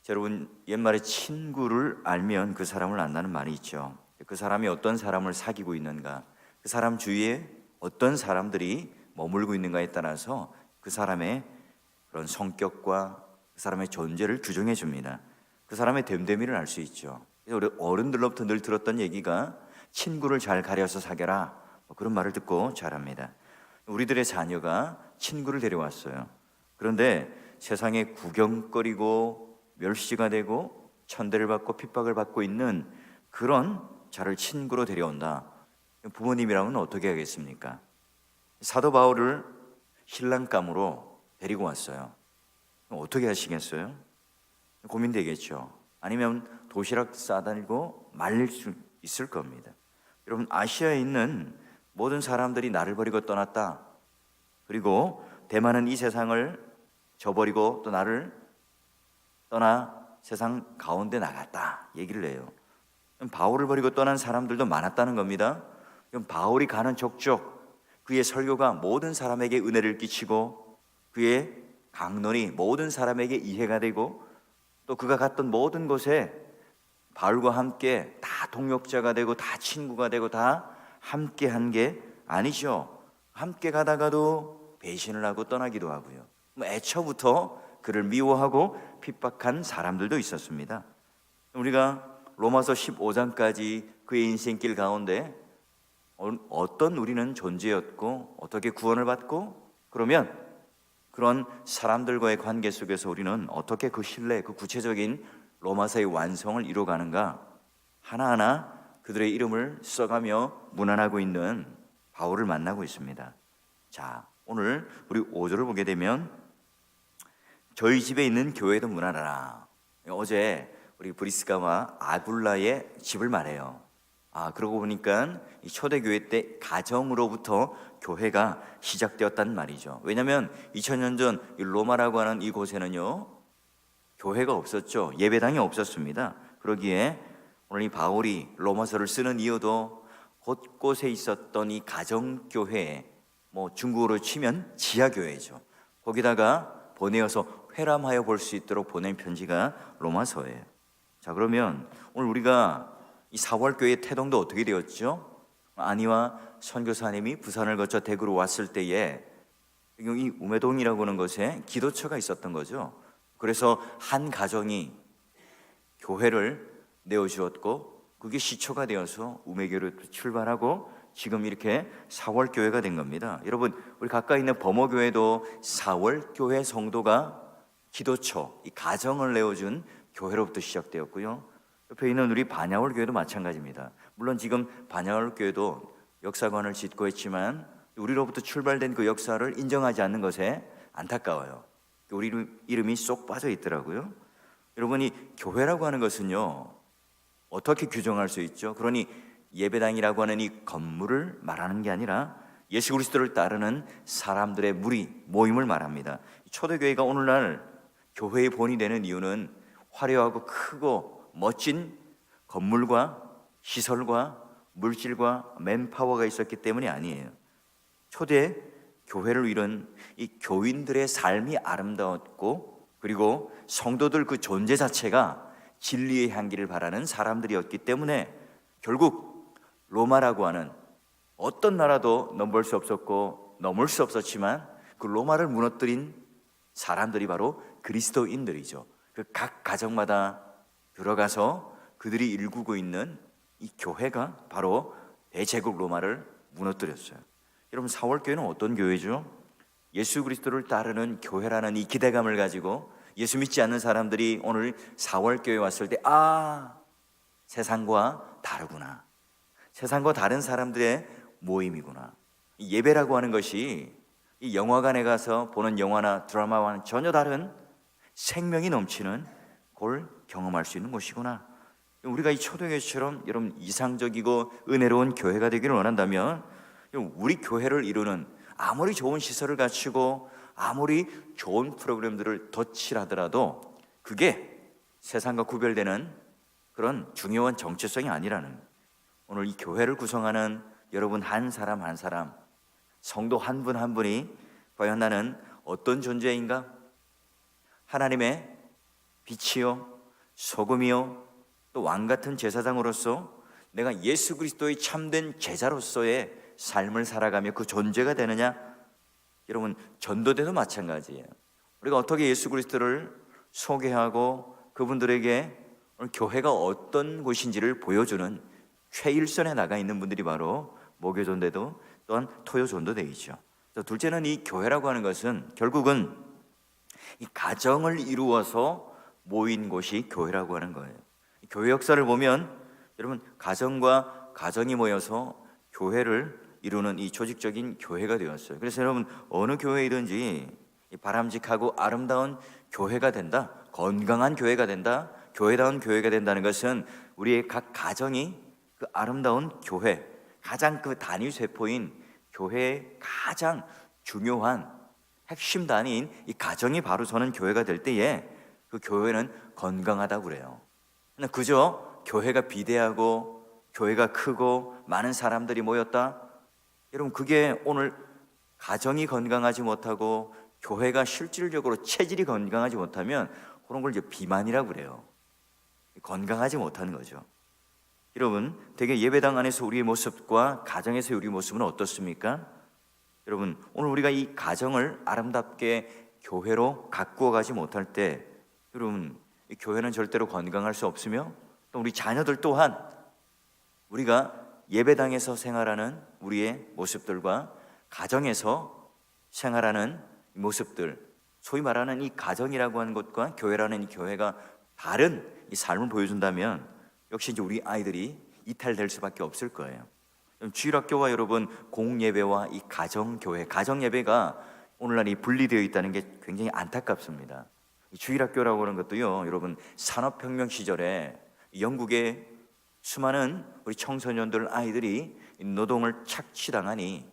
여러분, 옛말에 친구를 알면 그 사람을 안다는 말이 있죠. 그 사람이 어떤 사람을 사귀고 있는가, 그 사람 주위에 어떤 사람들이 머물고 있는가에 따라서 그 사람의 그런 성격과 그 사람의 존재를 규정해 줍니다. 그 사람의 됨됨이를 알 수 있죠. 그래서 우리 어른들로부터 늘 들었던 얘기가 친구를 잘 가려서 사귀라, 그런 말을 듣고 자랍니다. 우리들의 자녀가 친구를 데려왔어요. 그런데 세상에 구경거리고 멸시가 되고 천대를 받고 핍박을 받고 있는 그런 자를 친구로 데려온다. 부모님이라면 어떻게 하겠습니까? 사도 바울을 신랑감으로 데리고 왔어요. 그럼 어떻게 하시겠어요? 고민되겠죠. 아니면 도시락 싸다니고 말릴 수 있을 겁니다. 여러분, 아시아에 있는 모든 사람들이 나를 버리고 떠났다. 그리고 대만은 이 세상을 저버리고 또 나를 떠나 세상 가운데 나갔다 얘기를 해요. 바울을 버리고 떠난 사람들도 많았다는 겁니다. 그럼 바울이 가는 족족 그의 설교가 모든 사람에게 은혜를 끼치고 그의 강론이 모든 사람에게 이해가 되고 또 그가 갔던 모든 곳에 바울과 함께 다 동역자가 되고 다 친구가 되고 다 함께 한 게 아니죠. 함께 가다가도 배신을 하고 떠나기도 하고요. 애초부터 그를 미워하고 핍박한 사람들도 있었습니다. 우리가 로마서 15장까지 그의 인생길 가운데 어떤 우리는 존재였고 어떻게 구원을 받고 그러면 그런 사람들과의 관계 속에서 우리는 어떻게 그 신뢰, 그 구체적인 로마서의 완성을 이루어가는가 하나하나 그들의 이름을 써가며 문안하고 있는 바울을 만나고 있습니다. 자, 오늘 우리 5절을 보게 되면 저희 집에 있는 교회도 문안하라. 어제 우리 브리스가와 아굴라의 집을 말해요. 그러고 보니까 이 초대교회 때 가정으로부터 교회가 시작되었단 말이죠. 왜냐하면 2000년 전 이 로마라고 하는 이곳에는요 교회가 없었죠. 예배당이 없었습니다. 그러기에 오늘 이 바울이 로마서를 쓰는 이유도 곳곳에 있었던 이 가정교회, 중국어로 치면 지하교회죠. 거기다가 보내어서 회람하여 볼 수 있도록 보낸 편지가 로마서예요. 자, 그러면 오늘 우리가 이 4월 교회 태동도 어떻게 되었죠? 안희와 선교사님이 부산을 거쳐 대구로 왔을 때에 이 우매동이라고 하는 곳에 기도처가 있었던 거죠. 그래서 한 가정이 교회를 내어주었고 그게 시초가 되어서 우매교로 출발하고 지금 이렇게 4월 교회가 된 겁니다. 여러분, 우리 가까이 있는 범어교회도 4월 교회 성도가 기도처, 이 가정을 내어준 교회로부터 시작되었고요. 옆에 있는 우리 반야월 교회도 마찬가지입니다. 물론 지금 반야월 교회도 역사관을 짓고 있지만 우리로부터 출발된 그 역사를 인정하지 않는 것에 안타까워요. 우리 이름이 쏙 빠져 있더라고요. 여러분, 이 교회라고 하는 것은요 어떻게 규정할 수 있죠? 그러니 예배당이라고 하는 이 건물을 말하는 게 아니라 예수 그리스도를 따르는 사람들의 무리, 모임을 말합니다. 초대교회가 오늘날 교회의 본이 되는 이유는 화려하고 크고 멋진 건물과 시설과 물질과 맨파워가 있었기 때문이 아니에요. 초대 교회를 이룬 이 교인들의 삶이 아름다웠고 그리고 성도들 그 존재 자체가 진리의 향기를 바라는 사람들이었기 때문에 결국 로마라고 하는 어떤 나라도 넘볼 수 없었고 넘을 수 없었지만 그 로마를 무너뜨린 사람들이 바로 그리스도인들이죠. 그 각 가정마다 들어가서 그들이 일구고 있는 이 교회가 바로 대제국 로마를 무너뜨렸어요. 여러분, 4월 교회는 어떤 교회죠? 예수 그리스도를 따르는 교회라는 이 기대감을 가지고 예수 믿지 않는 사람들이 오늘 4월 교회에 왔을 때 세상과 다르구나, 세상과 다른 사람들의 모임이구나. 이 예배라고 하는 것이 이 영화관에 가서 보는 영화나 드라마와는 전혀 다른 생명이 넘치는 걸 경험할 수 있는 곳이구나. 우리가 이 초대교회처럼 여러분 이상적이고 은혜로운 교회가 되기를 원한다면 우리 교회를 이루는 아무리 좋은 시설을 갖추고 아무리 좋은 프로그램들을 덧칠하더라도 그게 세상과 구별되는 그런 중요한 정체성이 아니라는, 오늘 이 교회를 구성하는 여러분 한 사람 한 사람, 성도 한 분 한 분이 과연 나는 어떤 존재인가? 하나님의 빛이요 소금이요 또 왕 같은 제사장으로서 내가 예수 그리스도의 참된 제자로서의 삶을 살아가며 그 존재가 되느냐? 여러분, 전도대도 마찬가지예요. 우리가 어떻게 예수 그리스도를 소개하고 그분들에게 오늘 교회가 어떤 곳인지를 보여주는 최일선에 나가 있는 분들이 바로 목요전도도 또한 토요전도대이죠. 둘째는 이 교회라고 하는 것은 결국은 이 가정을 이루어서 모인 곳이 교회라고 하는 거예요. 교회 역사를 보면 여러분, 가정과 가정이 모여서 교회를 이루는 이 조직적인 교회가 되었어요. 그래서 여러분, 어느 교회이든지 바람직하고 아름다운 교회가 된다, 건강한 교회가 된다, 교회다운 교회가 된다는 것은 우리의 각 가정이 그 아름다운 교회, 가장 그 단위 세포인 교회의 가장 중요한 핵심 단위인 이 가정이 바로 서는 교회가 될 때에 그 교회는 건강하다고 그래요. 그저 교회가 비대하고 교회가 크고 많은 사람들이 모였다, 여러분, 그게 오늘 가정이 건강하지 못하고 교회가 실질적으로 체질이 건강하지 못하면 그런 걸 이제 비만이라고 그래요. 건강하지 못하는 거죠. 여러분, 되게 예배당 안에서 우리의 모습과 가정에서 우리의 모습은 어떻습니까? 여러분, 오늘 우리가 이 가정을 아름답게 교회로 가꾸어 가지 못할 때 여러분, 이 교회는 절대로 건강할 수 없으며 또 우리 자녀들 또한 우리가 예배당에서 생활하는 우리의 모습들과 가정에서 생활하는 모습들, 소위 말하는 이 가정이라고 하는 것과 교회라는 이 교회가 다른 이 삶을 보여준다면 역시 이제 우리 아이들이 이탈될 수밖에 없을 거예요. 주일학교와 여러분 공예배와 이 가정교회, 가정예배가 오늘날 이 분리되어 있다는 게 굉장히 안타깝습니다. 이 주일학교라고 하는 것도요, 여러분 산업혁명 시절에 영국의 수많은 우리 청소년들 아이들이 노동을 착취당하니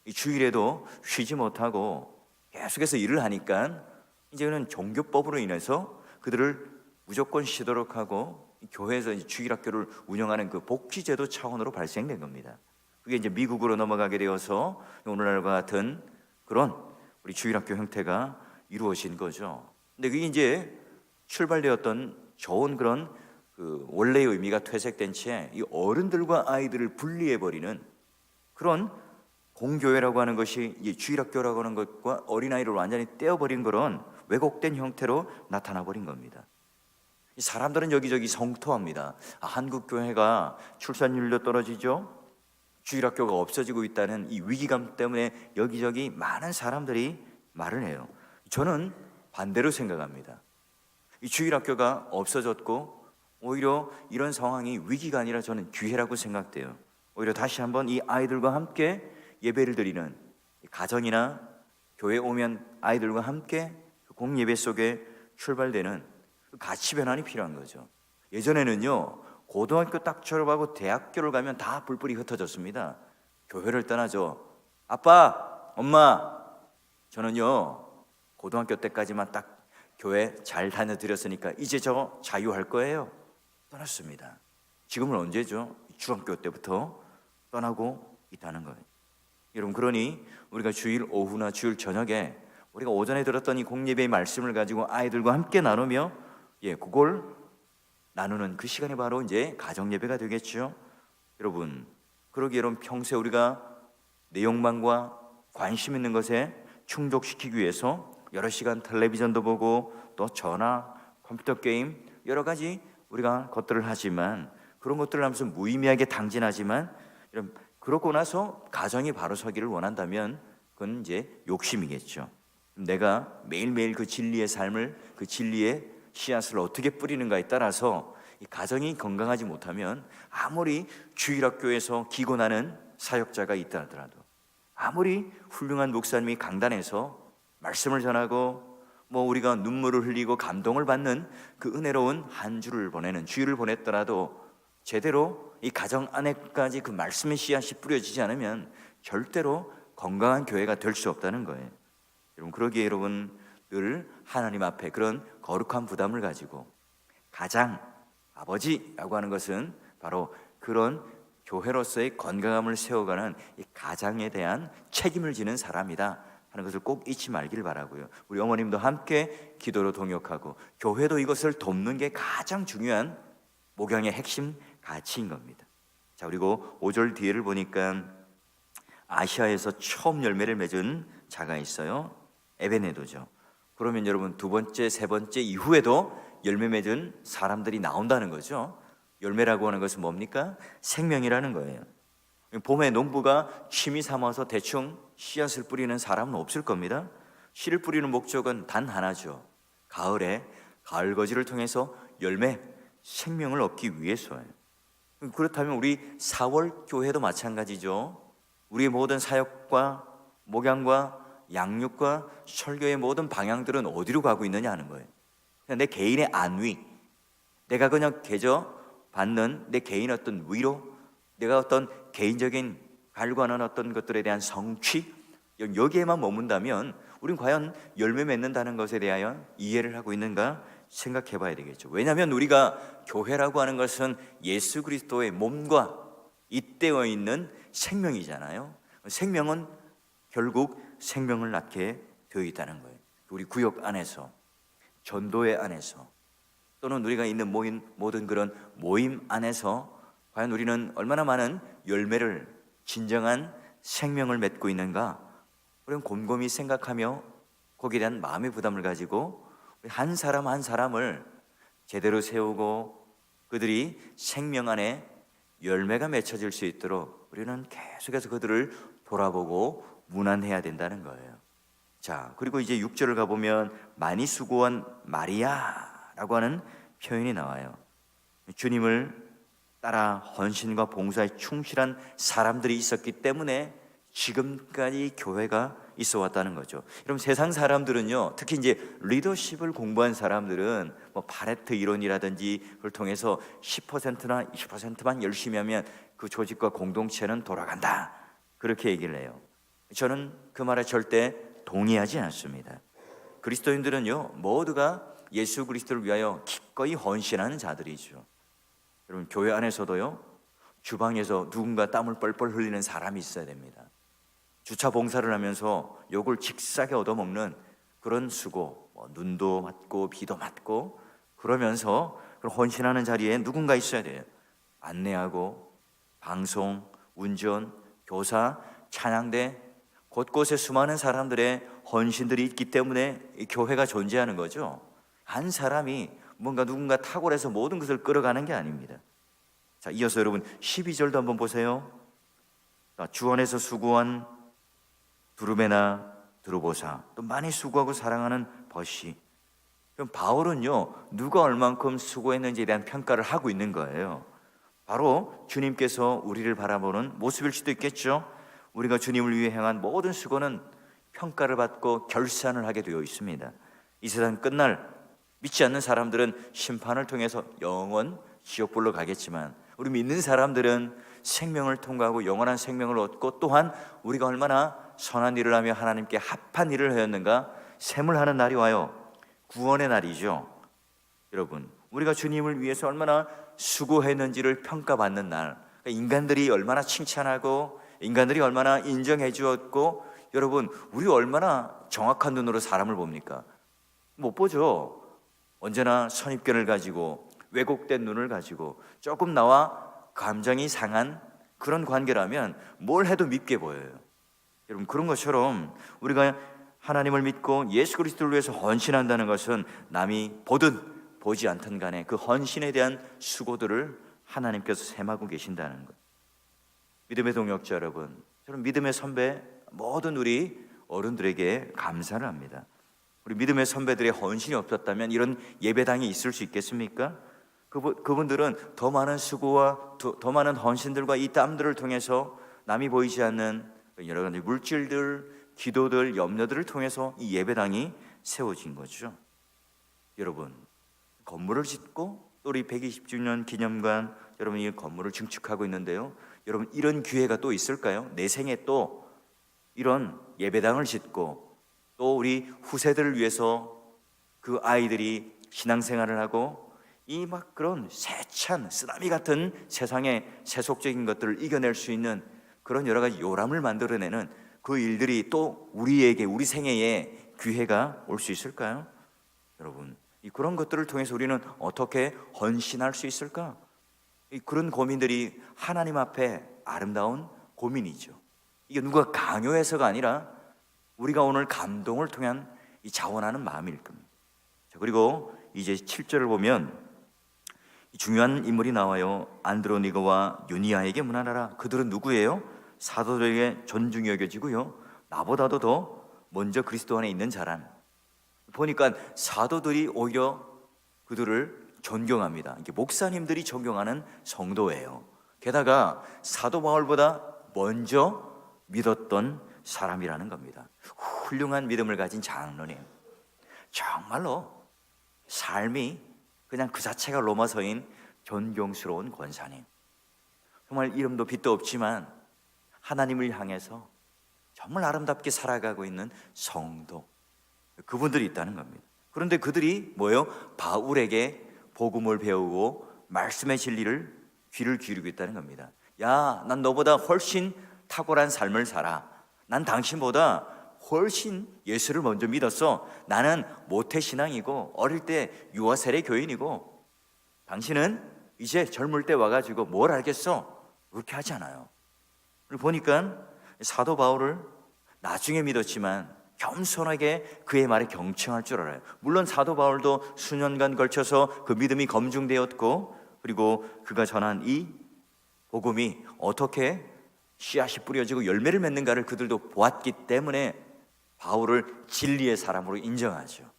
이 주일에도 쉬지 못하고 계속해서 일을 하니까 이제는 종교법으로 인해서 그들을 무조건 쉬도록 하고 교회에서 주일학교를 운영하는 그 복지제도 차원으로 발생된 겁니다. 그게 이제 미국으로 넘어가게 되어서 오늘날과 같은 그런 우리 주일학교 형태가 이루어진 거죠. 근데 그게 이제 출발되었던 좋은 그런 그 원래의 의미가 퇴색된 채 이 어른들과 아이들을 분리해버리는 그런 공교회라고 하는 것이 이 주일학교라고 하는 것과 어린아이를 완전히 떼어버린 그런 왜곡된 형태로 나타나버린 겁니다. 이 사람들은 여기저기 성토합니다. 한국 교회가 출산율도 떨어지죠. 주일학교가 없어지고 있다는 이 위기감 때문에 여기저기 많은 사람들이 말을 해요. 저는 반대로 생각합니다. 이 주일학교가 없어졌고 오히려 이런 상황이 위기가 아니라 저는 기회라고 생각돼요. 오히려 다시 한번 이 아이들과 함께 예배를 드리는 가정이나 교회 오면 아이들과 함께 공예배 속에 출발되는 가치 변환이 필요한 거죠. 예전에는요, 고등학교 딱 졸업하고 대학교를 가면 다 뿔뿔이 흩어졌습니다. 교회를 떠나죠. 아빠, 엄마, 저는요 고등학교 때까지만 딱 교회 잘 다녀드렸으니까 이제 저 자유할 거예요. 떠났습니다. 지금은 언제죠? 중학교 때부터 떠나고 있다는 거예요. 여러분, 그러니 우리가 주일 오후나 주일 저녁에 우리가 오전에 들었던 이 공예배의 말씀을 가지고 아이들과 함께 나누며 그걸 나누는 그 시간이 바로 이제 가정예배가 되겠죠. 여러분, 그러기에 여러분 평소에 우리가 내 욕망과 관심 있는 것에 충족시키기 위해서 여러 시간 텔레비전도 보고 또 전화, 컴퓨터 게임 여러 가지 우리가 것들을 하지만 그런 것들을 하면서 무의미하게 당진하지만 여러분, 그러고 나서 가정이 바로 서기를 원한다면 그건 이제 욕심이겠죠. 내가 매일매일 그 진리의 삶을, 그 진리의 씨앗을 어떻게 뿌리는가에 따라서 이 가정이 건강하지 못하면 아무리 주일학교에서 기곤하는 사역자가 있다 하더라도 아무리 훌륭한 목사님이 강단에서 말씀을 전하고 우리가 눈물을 흘리고 감동을 받는 그 은혜로운 한 주를 보내는 주일을 보냈더라도 제대로 이 가정 안에까지 그 말씀의 씨앗이 뿌려지지 않으면 절대로 건강한 교회가 될 수 없다는 거예요. 여러분, 그러기에 여러분 늘 하나님 앞에 그런 거룩한 부담을 가지고 가장 아버지라고 하는 것은 바로 그런 교회로서의 건강함을 세워가는 이 가장에 대한 책임을 지는 사람이다 하는 것을 꼭 잊지 말기를 바라고요. 우리 어머님도 함께 기도로 동역하고 교회도 이것을 돕는 게 가장 중요한 목양의 핵심 가치인 겁니다. 자, 그리고 5절 뒤에를 보니까 아시아에서 처음 열매를 맺은 자가 있어요. 에베네도죠. 그러면 여러분 두 번째, 세 번째 이후에도 열매 맺은 사람들이 나온다는 거죠. 열매라고 하는 것은 뭡니까? 생명이라는 거예요. 봄에 농부가 취미 삼아서 대충 씨앗을 뿌리는 사람은 없을 겁니다. 씨를 뿌리는 목적은 단 하나죠. 가을에 가을거지를 통해서 열매, 생명을 얻기 위해서예요. 그렇다면 우리 4월 교회도 마찬가지죠. 우리의 모든 사역과 목양과 양육과 설교의 모든 방향들은 어디로 가고 있느냐 하는 거예요. 그냥 내 개인의 안위, 내가 그냥 개저 받는 내 개인 어떤 위로, 내가 어떤 개인적인 갈구하는 어떤 것들에 대한 성취, 여기에만 머문다면 우리는 과연 열매 맺는다는 것에 대하여 이해를 하고 있는가 생각해 봐야 되겠죠. 왜냐하면 우리가 교회라고 하는 것은 예수 그리스도의 몸과 잇대어 있는 생명이잖아요. 생명은 결국 생명을 낳게 되어 있다는 거예요. 우리 구역 안에서, 전도회 안에서, 또는 우리가 있는 모든 그런 모임 안에서 과연 우리는 얼마나 많은 열매를, 진정한 생명을 맺고 있는가, 우리는 곰곰이 생각하며 거기에 대한 마음의 부담을 가지고 한 사람 한 사람을 제대로 세우고 그들이 생명 안에 열매가 맺혀질 수 있도록 우리는 계속해서 그들을 돌아보고 문안해야 된다는 거예요. 자, 그리고 이제 6절을 가보면 많이 수고한 마리아라고 하는 표현이 나와요. 주님을 따라 헌신과 봉사에 충실한 사람들이 있었기 때문에 지금까지 교회가 있어 왔다는 거죠. 여러분 세상 사람들은요, 특히 이제 리더십을 공부한 사람들은 뭐 파레트 이론이라든지 그걸 통해서 10%나 20%만 열심히 하면 그 조직과 공동체는 돌아간다, 그렇게 얘기를 해요. 저는 그 말에 절대 동의하지 않습니다. 그리스도인들은요 모두가 예수 그리스도를 위하여 기꺼이 헌신하는 자들이죠. 여러분 교회 안에서도요, 주방에서 누군가 땀을 뻘뻘 흘리는 사람이 있어야 됩니다. 주차 봉사를 하면서 욕을 직사게 얻어먹는 그런 수고, 눈도 맞고 비도 맞고 그러면서 그런 헌신하는 자리에 누군가 있어야 돼요. 안내하고 방송, 운전, 교사, 찬양대, 곳곳에 수많은 사람들의 헌신들이 있기 때문에 이 교회가 존재하는 거죠. 한 사람이 뭔가 누군가 탁월해서 모든 것을 끌어가는 게 아닙니다. 자, 이어서 여러분 12절도 한번 보세요. 주 안에서 수고한 두루베나 드루보사, 또 많이 수고하고 사랑하는 버시. 그럼 바울은요 누가 얼만큼 수고했는지에 대한 평가를 하고 있는 거예요. 바로 주님께서 우리를 바라보는 모습일 수도 있겠죠. 우리가 주님을 위해 행한 모든 수고는 평가를 받고 결산을 하게 되어 있습니다. 이 세상 끝날 믿지 않는 사람들은 심판을 통해서 영원 지옥불로 가겠지만 우리 믿는 사람들은 생명을 통과하고 영원한 생명을 얻고 또한 우리가 얼마나 선한 일을 하며 하나님께 합한 일을 하였는가 셈을 하는 날이 와요. 구원의 날이죠. 여러분 우리가 주님을 위해서 얼마나 수고했는지를 평가받는 날, 인간들이 얼마나 칭찬하고 인간들이 얼마나 인정해 주었고, 여러분 우리 얼마나 정확한 눈으로 사람을 봅니까? 못 보죠. 언제나 선입견을 가지고 왜곡된 눈을 가지고 조금 나와 감정이 상한 그런 관계라면 뭘 해도 밉게 보여요. 여러분 그런 것처럼 우리가 하나님을 믿고 예수 그리스도를 위해서 헌신한다는 것은 남이 보든 보지 않든 간에 그 헌신에 대한 수고들을 하나님께서 셈하고 계신다는 것. 믿음의 동역자 여러분, 저는 믿음의 선배 모든 우리 어른들에게 감사를 합니다. 우리 믿음의 선배들의 헌신이 없었다면 이런 예배당이 있을 수 있겠습니까? 그분들은 더 많은 수고와 더 많은 헌신들과 이 땀들을 통해서 남이 보이지 않는 여러 가지 물질들, 기도들, 염려들을 통해서 이 예배당이 세워진 거죠. 여러분 건물을 짓고 또 우리 120주년 기념관 여러분 이 건물을 증축하고 있는데요, 여러분 이런 기회가 또 있을까요? 내 생에 또 이런 예배당을 짓고 또 우리 후세들을 위해서 그 아이들이 신앙생활을 하고 이 막 그런 세찬 쓰나미 같은 세상의 세속적인 것들을 이겨낼 수 있는 그런 여러 가지 요람을 만들어내는 그 일들이 또 우리에게, 우리 생애에 기회가 올 수 있을까요? 여러분, 그런 것들을 통해서 우리는 어떻게 헌신할 수 있을까? 그런 고민들이 하나님 앞에 아름다운 고민이죠. 이게 누가 강요해서가 아니라 우리가 오늘 감동을 통한 이 자원하는 마음일 겁니다. 자, 그리고 이제 7절을 보면 중요한 인물이 나와요. 안드로니거와 유니아에게 문안하라. 그들은 누구예요? 사도들에게 존중이 여겨지고요, 나보다도 더 먼저 그리스도 안에 있는 자란. 보니까 사도들이 오히려 그들을 존경합니다. 이게 목사님들이 존경하는 성도예요. 게다가 사도 바울보다 먼저 믿었던 사람이라는 겁니다. 훌륭한 믿음을 가진 장로님, 정말로 삶이 그냥 그 자체가 로마서인 존경스러운 권사님, 정말 이름도 빛도 없지만 하나님을 향해서 정말 아름답게 살아가고 있는 성도, 그분들이 있다는 겁니다. 그런데 그들이 뭐예요? 바울에게 복음을 배우고 말씀의 진리를 귀를 기울이고 있다는 겁니다. 야, 난 너보다 훨씬 탁월한 삶을 살아. 난 당신보다 훨씬 예수를 먼저 믿었어. 나는 모태신앙이고 어릴 때 유아세례 교인이고, 당신은 이제 젊을 때 와가지고 뭘 알겠어? 그렇게 하지 않아요. 보니까 사도 바울을 나중에 믿었지만 겸손하게 그의 말에 경청할 줄 알아요. 물론 사도 바울도 수년간 걸쳐서 그 믿음이 검증되었고, 그리고 그가 전한 이 복음이 어떻게 씨앗이 뿌려지고 열매를 맺는가를 그들도 보았기 때문에 바울을 진리의 사람으로 인정하죠.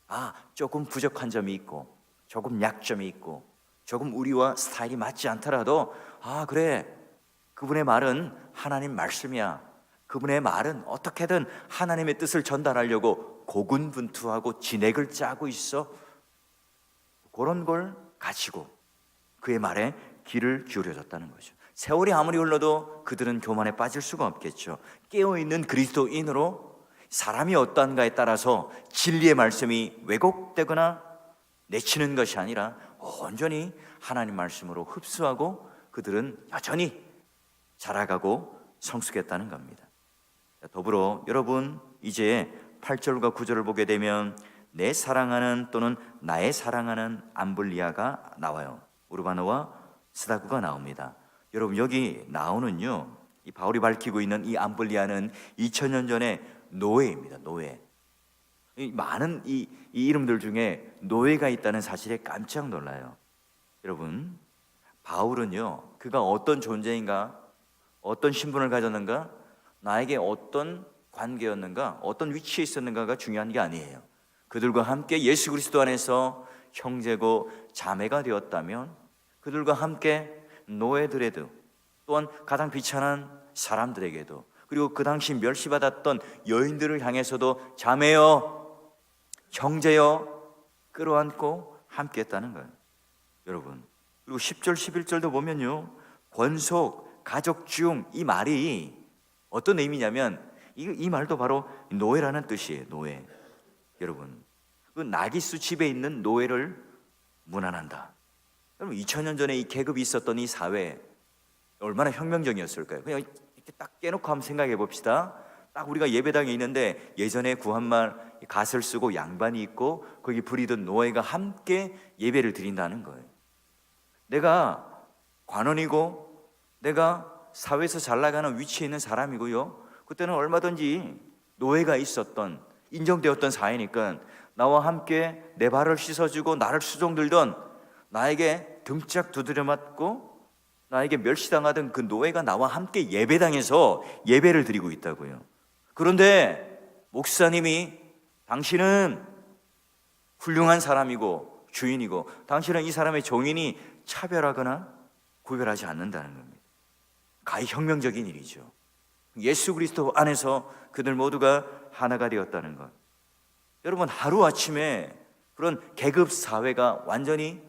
아, 조금 부족한 점이 있고 조금 약점이 있고 조금 우리와 스타일이 맞지 않더라도, 아 그래, 그분의 말은 하나님 말씀이야. 그분의 말은 어떻게든 하나님의 뜻을 전달하려고 고군분투하고 진액을 짜고 있어. 그런 걸 가지고 그의 말에 귀를 기울여줬다는 거죠. 세월이 아무리 흘러도 그들은 교만에 빠질 수가 없겠죠. 깨어있는 그리스도인으로 사람이 어떠한가에 따라서 진리의 말씀이 왜곡되거나 내치는 것이 아니라 온전히 하나님 말씀으로 흡수하고 그들은 여전히 자라가고 성숙했다는 겁니다. 더불어 여러분, 이제 8절과 9절을 보게 되면 내 사랑하는 또는 나의 사랑하는 암블리아가 나와요. 우르바노와 스다구가 나옵니다. 여러분, 여기 나오는요, 이 바울이 밝히고 있는 이 암블리아는 2000년 전에 노예입니다. 노예. 많은 이 이름들 중에 노예가 있다는 사실에 깜짝 놀라요. 여러분, 바울은요, 그가 어떤 존재인가, 어떤 신분을 가졌는가, 나에게 어떤 관계였는가, 어떤 위치에 있었는가가 중요한 게 아니에요. 그들과 함께 예수 그리스도 안에서 형제고 자매가 되었다면, 그들과 함께 노예들에도, 또한 가장 비천한 사람들에게도, 그리고 그 당시 멸시받았던 여인들을 향해서도 자매여, 형제여 끌어안고 함께 했다는 거예요. 여러분, 그리고 10절 11절도 보면요, 권속, 가족 중, 이 말이 어떤 의미냐면 이 말도 바로 노예라는 뜻이에요. 노예. 여러분, 그 나기수 집에 있는 노예를 문안한다. 여러분, 2000년 전에 이 계급이 있었던 이 사회 얼마나 혁명적이었을까요? 그냥 이렇게 딱 깨놓고 한번 생각해 봅시다. 딱 우리가 예배당에 있는데 예전에 구한말 갓을 쓰고 양반이 있고 거기 부리던 노예가 함께 예배를 드린다는 거예요. 내가 관원이고 내가 사회에서 잘 나가는 위치에 있는 사람이고요, 그때는 얼마든지 노예가 있었던, 인정되었던 사회니까 나와 함께 내 발을 씻어주고 나를 수종들던, 나에게 등짝 두드려 맞고 나에게 멸시당하던 그 노예가 나와 함께 예배당에서 예배를 드리고 있다고요. 그런데 목사님이 당신은 훌륭한 사람이고 주인이고 당신은 이 사람의 종이니 차별하거나 구별하지 않는다는 겁니다. 가히 혁명적인 일이죠. 예수 그리스도 안에서 그들 모두가 하나가 되었다는 것. 여러분, 하루아침에 그런 계급 사회가 완전히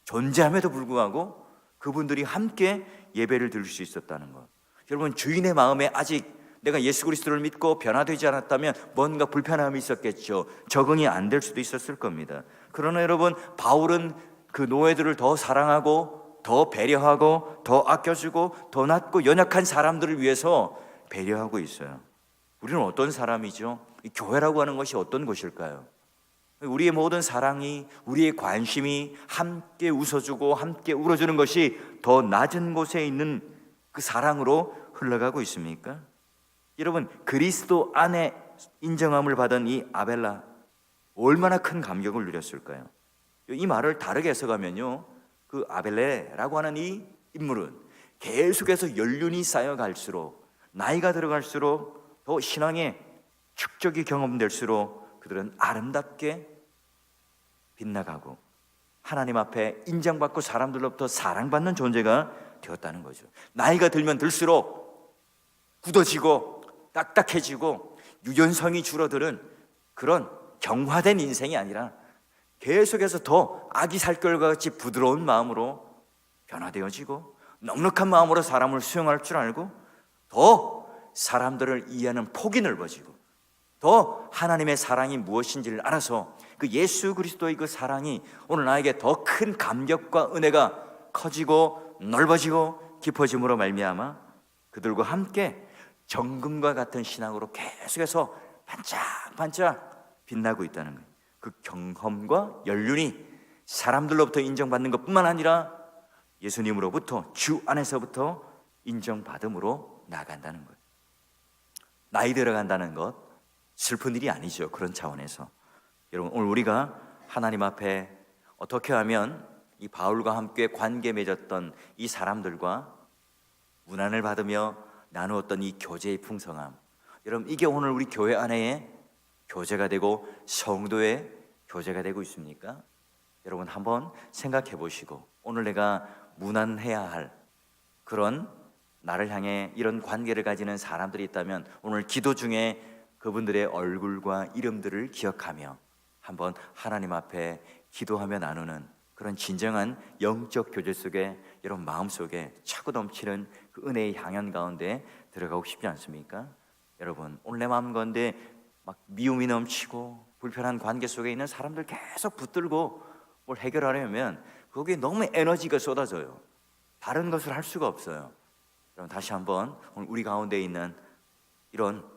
존재함에도 불구하고 그분들이 함께 예배를 드릴 수 있었다는 것. 여러분, 주인의 마음에 아직 내가 예수 그리스도를 믿고 변화되지 않았다면 뭔가 불편함이 있었겠죠. 적응이 안 될 수도 있었을 겁니다. 그러나 여러분, 바울은 그 노예들을 더 사랑하고 더 배려하고 더 아껴주고 더 낫고 연약한 사람들을 위해서 배려하고 있어요. 우리는 어떤 사람이죠? 이 교회라고 하는 것이 어떤 곳일까요? 우리의 모든 사랑이, 우리의 관심이 함께 웃어주고 함께 울어주는 것이 더 낮은 곳에 있는 그 사랑으로 흘러가고 있습니까? 여러분, 그리스도 안에 인정함을 받은 이 아벨라, 얼마나 큰 감격을 누렸을까요? 이 말을 다르게 해석하면요, 그 아벨레라고 하는 이 인물은 계속해서 연륜이 쌓여갈수록, 나이가 들어갈수록 더 신앙의 축적이 경험될수록 그들은 아름답게 빛나가고 하나님 앞에 인정받고 사람들로부터 사랑받는 존재가 되었다는 거죠. 나이가 들면 들수록 굳어지고 딱딱해지고 유연성이 줄어드는 그런 경화된 인생이 아니라 계속해서 더 아기 살결과 같이 부드러운 마음으로 변화되어지고 넉넉한 마음으로 사람을 수용할 줄 알고 더 사람들을 이해하는 폭이 넓어지고 더 하나님의 사랑이 무엇인지를 알아서 그 예수 그리스도의 그 사랑이 오늘 나에게 더 큰 감격과 은혜가 커지고 넓어지고 깊어짐으로 말미암아 그들과 함께 정금과 같은 신앙으로 계속해서 반짝반짝 빛나고 있다는 거예요. 그 경험과 연륜이 사람들로부터 인정받는 것뿐만 아니라 예수님으로부터, 주 안에서부터 인정받음으로 나아간다는 거예요. 나이 들어간다는 것 슬픈 일이 아니죠. 그런 차원에서 여러분, 오늘 우리가 하나님 앞에 어떻게 하면 이 바울과 함께 관계 맺었던 이 사람들과 문안을 받으며 나누었던 이 교제의 풍성함, 여러분, 이게 오늘 우리 교회 안에 교제가 되고 성도의 교제가 되고 있습니까? 여러분, 한번 생각해 보시고 오늘 내가 문안해야 할 그런 나를 향해 이런 관계를 가지는 사람들이 있다면 오늘 기도 중에 그분들의 얼굴과 이름들을 기억하며 한번 하나님 앞에 기도하며 나누는 그런 진정한 영적 교제 속에 여러분 마음속에 차고 넘치는 그 은혜의 향연 가운데 들어가고 싶지 않습니까? 여러분, 오늘 내 마음 가운데 막 미움이 넘치고 불편한 관계 속에 있는 사람들 계속 붙들고 뭘 해결하려면 거기에 너무 에너지가 쏟아져요. 다른 것을 할 수가 없어요. 여러분, 다시 한번 오늘 우리 가운데 있는 이런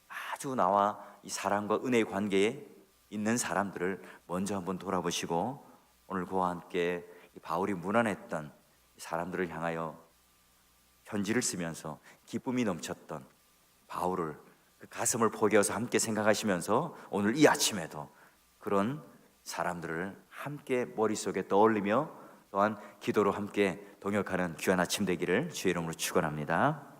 아주 나와 이 사랑과 은혜의 관계에 있는 사람들을 먼저 한번 돌아보시고 오늘 그와 함께 바울이 문안했던 사람들을 향하여 편지를 쓰면서 기쁨이 넘쳤던 바울을 그 가슴을 포개어서 함께 생각하시면서 오늘 이 아침에도 그런 사람들을 함께 머릿속에 떠올리며 또한 기도로 함께 동역하는 귀한 아침 되기를 주의 이름으로 축원합니다.